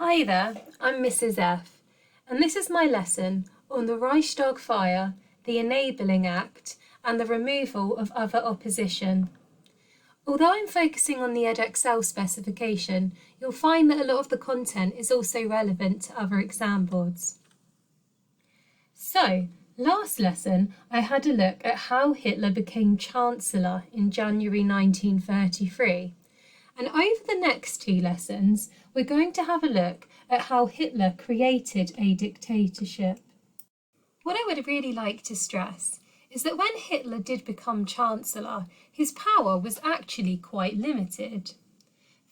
Hi there, I'm Mrs F, and this is my lesson on the Reichstag Fire, the Enabling Act, and the removal of other opposition. Although I'm focusing on the Edexcel specification, you'll find that a lot of the content is also relevant to other exam boards. So, last lesson I had a look at how Hitler became Chancellor in January 1933. And over the next two lessons, we're going to have a look at how Hitler created a dictatorship. What I would really like to stress is that when Hitler did become Chancellor, his power was actually quite limited.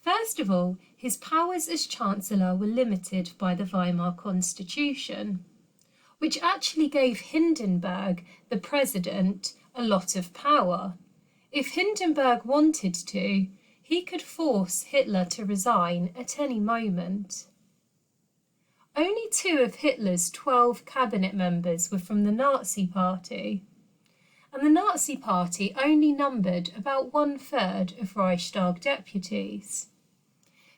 First of all, his powers as Chancellor were limited by the Weimar Constitution, which actually gave Hindenburg, the president, a lot of power. If Hindenburg wanted to, he could force Hitler to resign at any moment. Only 2 of Hitler's 12 cabinet members were from the Nazi Party, and the Nazi Party only numbered about 1/3 of Reichstag deputies.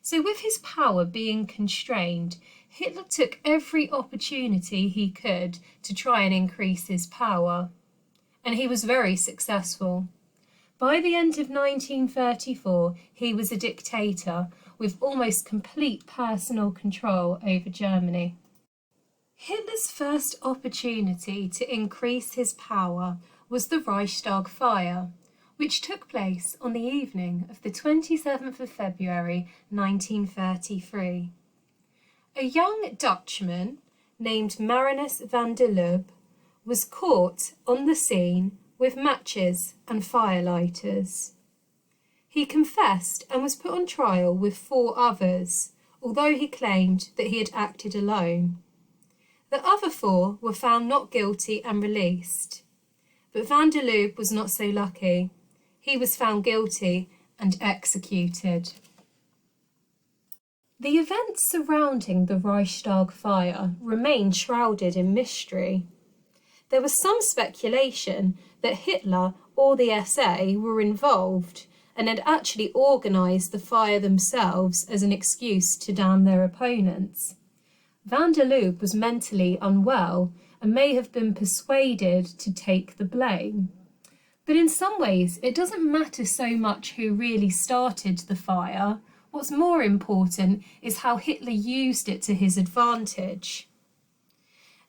So with his power being constrained, Hitler took every opportunity he could to try and increase his power, and he was very successful. By the end of 1934, he was a dictator with almost complete personal control over Germany. Hitler's first opportunity to increase his power was the Reichstag Fire, which took place on the evening of the 27th of February 1933. A young Dutchman named Marinus van der Lubbe was caught on the scene with matches and firelighters. He confessed and was put on trial with 4 others, although he claimed that he had acted alone. The other 4 were found not guilty and released, but van der Lubbe was not so lucky. He was found guilty and executed. The events surrounding the Reichstag Fire remain shrouded in mystery. There was some speculation that Hitler or the SA were involved and had actually organised the fire themselves as an excuse to damn their opponents. Van der Lubbe was mentally unwell and may have been persuaded to take the blame. But in some ways, it doesn't matter so much who really started the fire. What's more important is how Hitler used it to his advantage.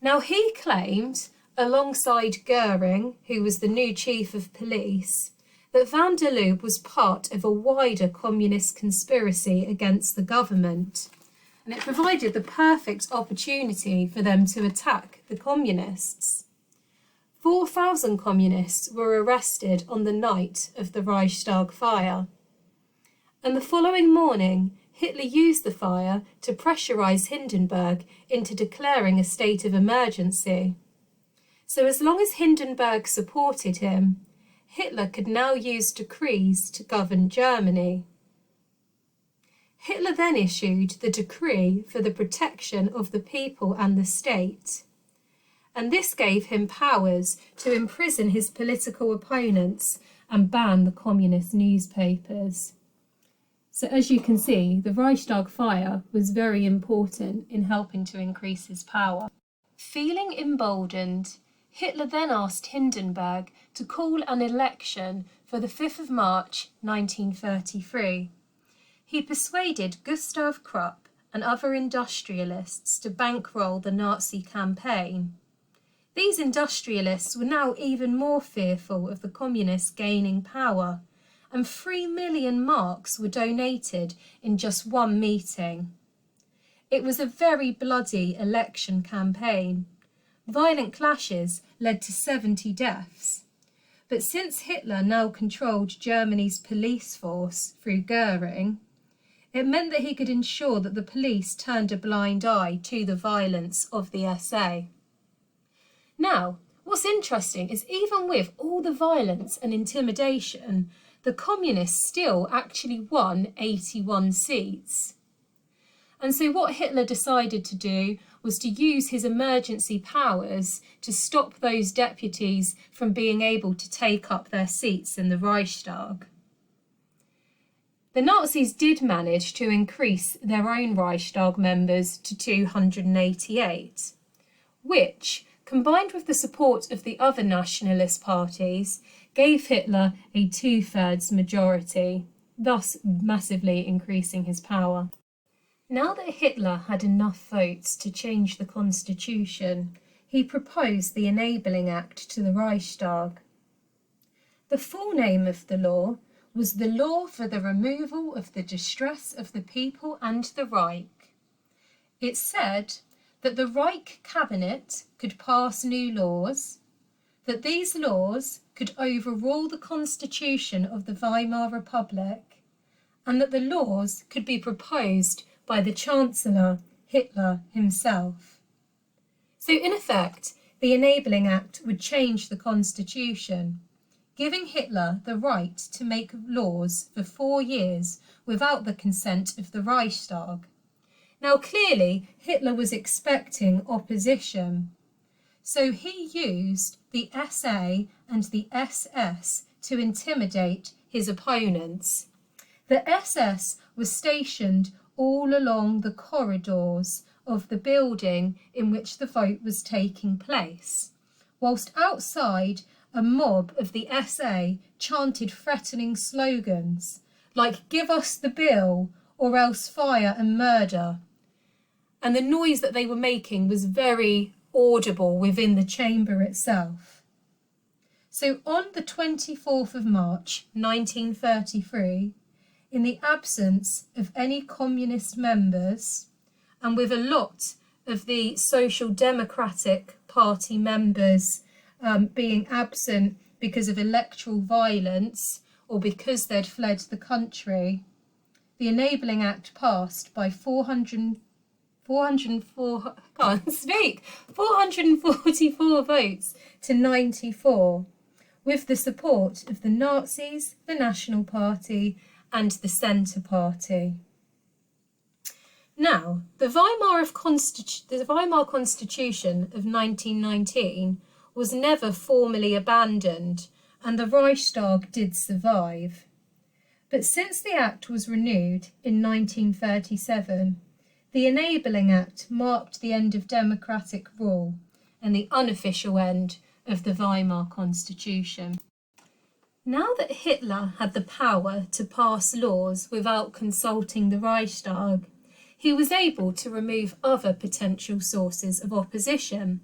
Now, he claimed, alongside Goering, who was the new chief of police, that van der Lubbe was part of a wider communist conspiracy against the government, and it provided the perfect opportunity for them to attack the communists. 4,000 communists were arrested on the night of the Reichstag fire, and the following morning Hitler used the fire to pressurise Hindenburg into declaring a state of emergency. So as long as Hindenburg supported him, Hitler could now use decrees to govern Germany. Hitler then issued the Decree for the Protection of the People and the State, and this gave him powers to imprison his political opponents and ban the communist newspapers. So as you can see, the Reichstag fire was very important in helping to increase his power. Feeling emboldened, Hitler then asked Hindenburg to call an election for the 5th of March 1933. He persuaded Gustav Krupp and other industrialists to bankroll the Nazi campaign. These industrialists were now even more fearful of the communists gaining power, and 3 million marks were donated in just one meeting. It was a very bloody election campaign. Violent clashes led to 70 deaths. But since Hitler now controlled Germany's police force through Goering, it meant that he could ensure that the police turned a blind eye to the violence of the SA. Now, what's interesting is even with all the violence and intimidation, the communists still actually won 81 seats. And so what Hitler decided to do was to use his emergency powers to stop those deputies from being able to take up their seats in the Reichstag. The Nazis did manage to increase their own Reichstag members to 288, which, combined with the support of the other nationalist parties, gave Hitler a 2/3 majority, thus massively increasing his power. Now that Hitler had enough votes to change the constitution, he proposed the Enabling Act to the Reichstag. The full name of the law was the Law for the Removal of the Distress of the People and the Reich. It said that the Reich cabinet could pass new laws, that these laws could overrule the constitution of the Weimar Republic, and that the laws could be proposed by the Chancellor, Hitler himself. So in effect, the Enabling Act would change the constitution, giving Hitler the right to make laws for 4 years without the consent of the Reichstag. Now clearly, Hitler was expecting opposition, so he used the SA and the SS to intimidate his opponents. The SS was stationed all along the corridors of the building in which the vote was taking place, whilst outside a mob of the SA chanted threatening slogans like "Give us the bill" or else fire and murder. And the noise that they were making was very audible within the chamber itself. So on the 24th of March 1933, in the absence of any communist members, and with a lot of the Social Democratic Party members being absent because of electoral violence or because they'd fled the country, the Enabling Act passed by 444 votes to 94, with the support of the Nazis, the National Party, and the Centre Party. Now, the Weimar Constitution of 1919 was never formally abandoned, and the Reichstag did survive. But since the Act was renewed in 1937, the Enabling Act marked the end of democratic rule and the unofficial end of the Weimar Constitution. Now that Hitler had the power to pass laws without consulting the Reichstag, he was able to remove other potential sources of opposition,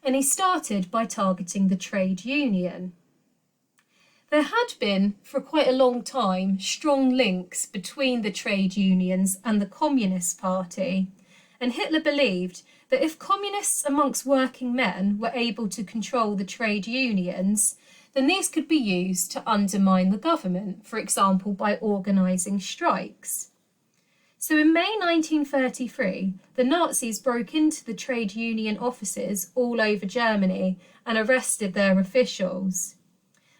and he started by targeting the trade union. There had been, for quite a long time, strong links between the trade unions and the Communist Party, and Hitler believed that if communists amongst working men were able to control the trade unions, then these could be used to undermine the government, for example, by organising strikes. So in May 1933, the Nazis broke into the trade union offices all over Germany and arrested their officials.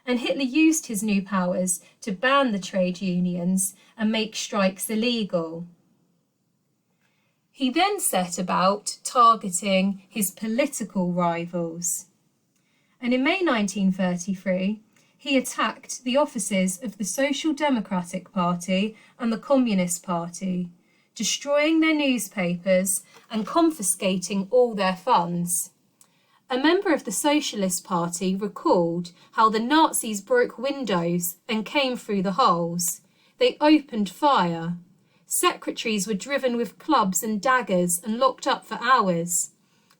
And Hitler used his new powers to ban the trade unions and make strikes illegal. He then set about targeting his political rivals. And in May 1933, he attacked the offices of the Social Democratic Party and the Communist Party, destroying their newspapers and confiscating all their funds. A member of the Socialist Party recalled how the Nazis broke windows and came through the holes. They opened fire. Secretaries were driven with clubs and daggers and locked up for hours.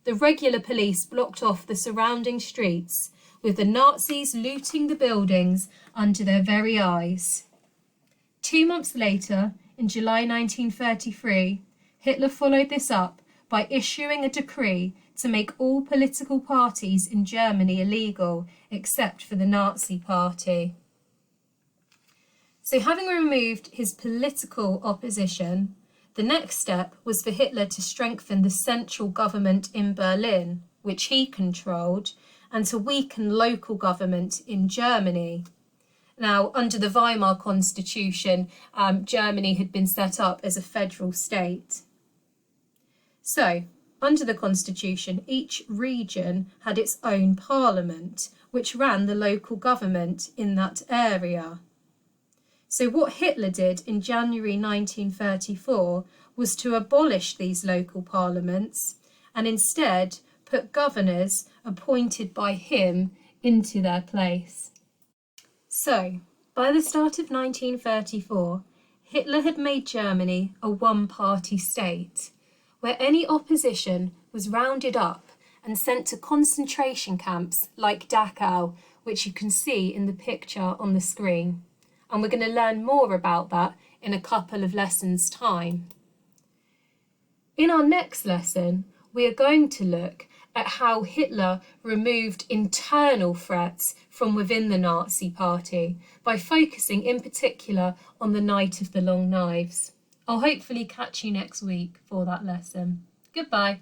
The regular police blocked off the surrounding streets, with the Nazis looting the buildings under their very eyes. 2 months later, in July 1933, Hitler followed this up by issuing a decree to make all political parties in Germany illegal, except for the Nazi Party. So having removed his political opposition, the next step was for Hitler to strengthen the central government in Berlin, which he controlled, and to weaken local government in Germany. Now, under the Weimar Constitution, Germany had been set up as a federal state. So, under the Constitution, each region had its own parliament, which ran the local government in that area. So what Hitler did in January 1934 was to abolish these local parliaments and instead put governors appointed by him into their place. So, by the start of 1934, Hitler had made Germany a one-party state, where any opposition was rounded up and sent to concentration camps like Dachau, which you can see in the picture on the screen. And we're going to learn more about that in a couple of lessons' time. In our next lesson, we are going to look at how Hitler removed internal threats from within the Nazi Party by focusing in particular on the Night of the Long Knives. I'll hopefully catch you next week for that lesson. Goodbye.